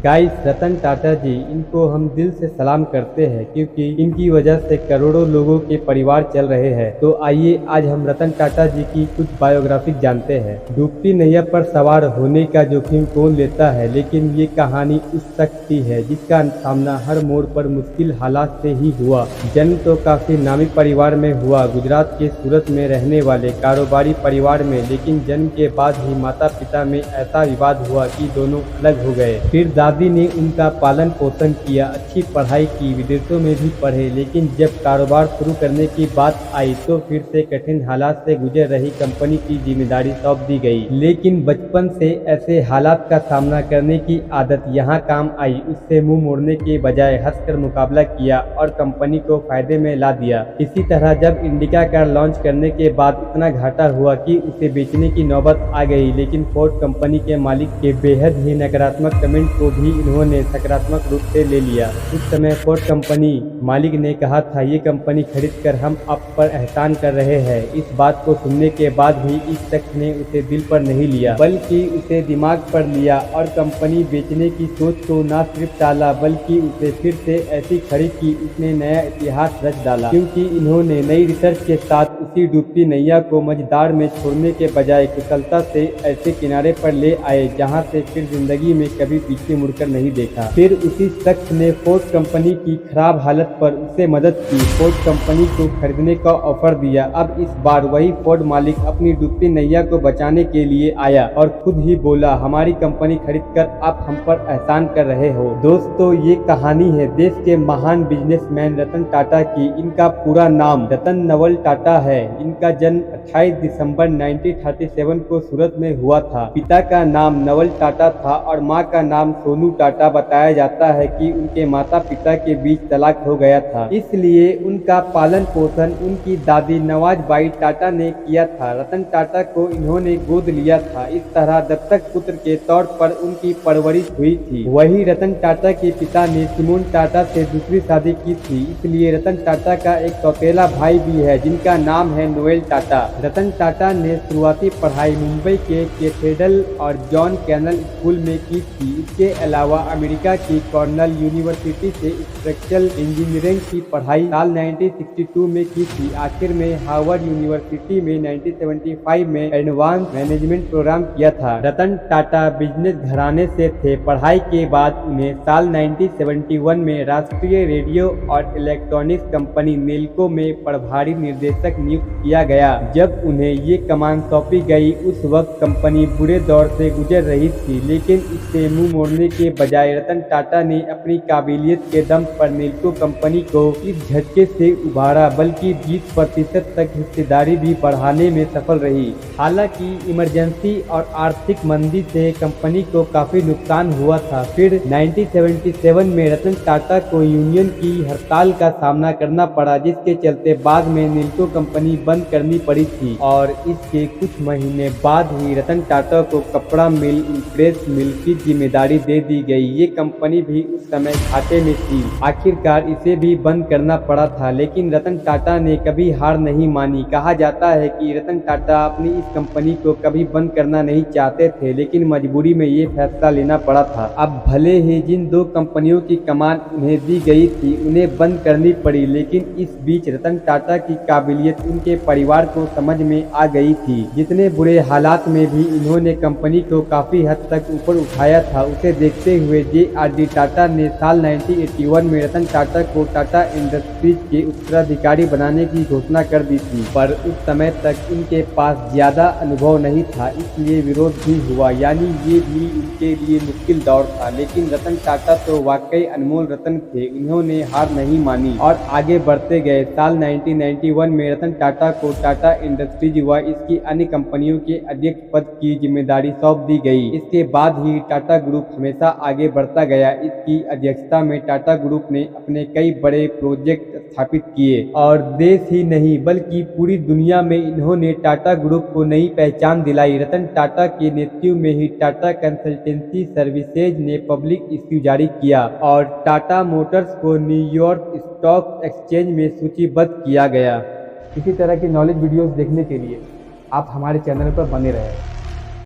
Guys, Ratan Tata जी, इनको हम दिल से सलाम करते हैं क्योंकि इनकी वजह से करोड़ों लोगों के परिवार चल रहे हैं। तो आइए आज हम रतन टाटा जी की कुछ बायोग्राफी जानते हैं। डूबती नैया पर सवार होने का जोखिम कौन लेता है, लेकिन ये कहानी उस शख्स की है जिसका सामना हर मोड़ पर मुश्किल हालात से ही हुआ। जन्म तो काफी नामी परिवार में हुआ, गुजरात के सूरत में रहने वाले कारोबारी परिवार में, लेकिन जन्म के बाद ही माता पिता में ऐसा विवाद हुआ कि दोनों अलग हो गए। फिर दादी ने उनका पालन पोषण किया, अच्छी पढ़ाई की, विदेशों में भी पढ़े, लेकिन जब कारोबार शुरू करने की बात आई तो फिर से कठिन हालात से गुजर रही कंपनी की जिम्मेदारी सौंप दी गई। लेकिन बचपन से ऐसे हालात का सामना करने की आदत यहाँ काम आई। उससे मुंह मोड़ने के बजाय हंसकर मुकाबला किया और कंपनी को फायदे में ला दिया। इसी तरह जब इंडिका कार लॉन्च करने के बाद इतना घाटा हुआ कि उसे बेचने की नौबत आ गई, लेकिन फोर्ड कंपनी के मालिक के बेहद ही नकारात्मक कमेंट को भी इन्होंने सकारात्मक रूप से ले लिया। उस समय फोर्ड कंपनी मालिक ने कहा था, ये कंपनी खरीदकर हम आप पर एहसान कर रहे हैं। इस बात को सुनने के बाद भी इस शख्स ने उसे दिल पर नहीं लिया, बल्कि उसे दिमाग पर लिया और कंपनी बेचने की सोच को न सिर्फ टाला बल्कि उसे फिर से ऐसी खड़ी कि उसने नया इतिहास रच डाला। क्योंकि इन्होंने नई रिसर्च के साथ उसी डूबती नैया को मझधार में छोड़ने के बजाय कुशलता से ऐसे किनारे पर ले आए जहां से फिर जिंदगी में कभी पीछे मुड़कर नहीं देखा। फिर उसी शख्स ने फोर्ड कंपनी की खराब हालत पर उसे मदद की, फोर्ड कंपनी को खरीदने का ऑफर दिया। अब इस बार वही फोर्ड मालिक अपनी डूबती नैया को बचाने के लिए आया और खुद ही बोला, हमारी कंपनी खरीदकर आप हम पर एहसान कर रहे हो। दोस्तों, ये कहानी है देश के महान बिजनेसमैन रतन टाटा की। इनका पूरा नाम रतन नवल टाटा है। इनका जन्म 28 दिसंबर 1937 को सूरत में हुआ था। पिता का नाम नवल टाटा था और माँ का नाम सोनू टाटा। बताया जाता है कि उनके माता पिता के बीच तलाक हो गया था, इसलिए उनका पालन पोषण उनकी दादी नवाजबाई टाटा ने किया था। रतन टाटा को इन्होंने गोद लिया था। इस तरह दत्तक पुत्र के तौर पर उनकी परवरिश हुई थी। वही रतन टाटा के पिता ने सिमोन टाटा से दूसरी शादी की थी, इसलिए रतन टाटा का एक सौतेला भाई भी है जिनका नाम है नोएल टाटा। रतन टाटा ने शुरुआती पढ़ाई मुंबई के कैथेड्रल और जॉन कैनल स्कूल में की थी। इसके अलावा अमेरिका की कॉर्नेल यूनिवर्सिटी से स्ट्रक्चरल इंजीनियरिंग की पढ़ाई साल 1962 में की थी। आखिर में हार्वर्ड यूनिवर्सिटी में 1975 में एडवांस मैनेजमेंट प्रोग्राम किया था। रतन टाटा बिजनेस घराने से थे। पढ़ाई के बाद उन्हें साल 1971 में राष्ट्रीय रेडियो और इलेक्ट्रॉनिक्स कंपनी नेल्को में प्रभारी निर्देशक नियुक्त किया गया। जब उन्हें ये कमान सौंपी गई उस वक्त कंपनी बुरे दौर से गुजर रही थी, लेकिन इससे मुंह मोड़ने के बजाय रतन टाटा ने अपनी काबिलियत के दम पर नेल्को कंपनी को इस झटके से उबारा, बल्कि 20% तक हिस्सेदारी भी बढ़ाने में सफल रही। हालांकि इमरजेंसी और आर्थिक मंदी से कंपनी को काफी नुकसान हुआ था। फिर 1977 में रतन टाटा को यूनियन की हड़ताल का सामना करना पड़ा, जिसके चलते बाद में नेल्को कंपनी बंद करनी पड़ी थी और इसके कुछ महीने बाद ही रतन टाटा को कपड़ा मिल, प्रेस मिल की जिम्मेदारी दे दी गई। ये कंपनी भी उस समय घाटे में थी। आखिरकार इसे भी बंद करना पड़ा था, लेकिन रतन टाटा ने कभी हार नहीं मानी। कहा जाता है कि रतन टाटा अपनी इस कंपनी को कभी बंद करना नहीं चाहते थे, लेकिन मजबूरी में ये फैसला लेना पड़ा था। अब भले ही जिन दो कंपनियों की कमान उन्हें दी गई थी उन्हें बंद करनी पड़ी, लेकिन इस बीच रतन टाटा की काबिलियत उनके परिवार को समझ में आ गई थी। जितने बुरे हालात में भी इन्होंने कंपनी को काफी हद तक ऊपर उठाया था। उसे देखते हुए जे.आर.डी. टाटा ने साल 1981 में रतन टाटा को टाटा इंडस्ट्रीज के उत्तराधिकारी बनाने की घोषणा कर दी थी, पर उस समय तक इनके पास ज्यादा अनुभव नहीं था, इसलिए विरोध भी हुआ। यानी ये भी उनके लिए मुश्किल दौर था, लेकिन रतन टाटा तो वाकई अनमोल रतन थे। इन्होंने हार नहीं मानी और आगे बढ़ते गए। साल 1991 में रतन टाटा को टाटा इंडस्ट्रीज व इसकी अन्य कंपनियों के अध्यक्ष पद की जिम्मेदारी सौंप दी गई। इसके बाद ही टाटा ग्रुप हमेशा आगे बढ़ता गया। इसकी अध्यक्षता में टाटा ग्रुप ने अपने कई बड़े प्रोजेक्ट स्थापित किए और देश ही नहीं बल्कि पूरी दुनिया में इन्होंने टाटा ग्रुप को नई पहचान दिलाई। रतन टाटा के नेतृत्व में ही टाटा कंसल्टेंसी सर्विसेज ने पब्लिक इश्यू जारी किया और टाटा मोटर्स को न्यूयॉर्क स्टॉक एक्सचेंज में सूचीबद्ध किया गया। इसी तरह की नॉलेज वीडियोस देखने के लिए आप हमारे चैनल पर बने रहें।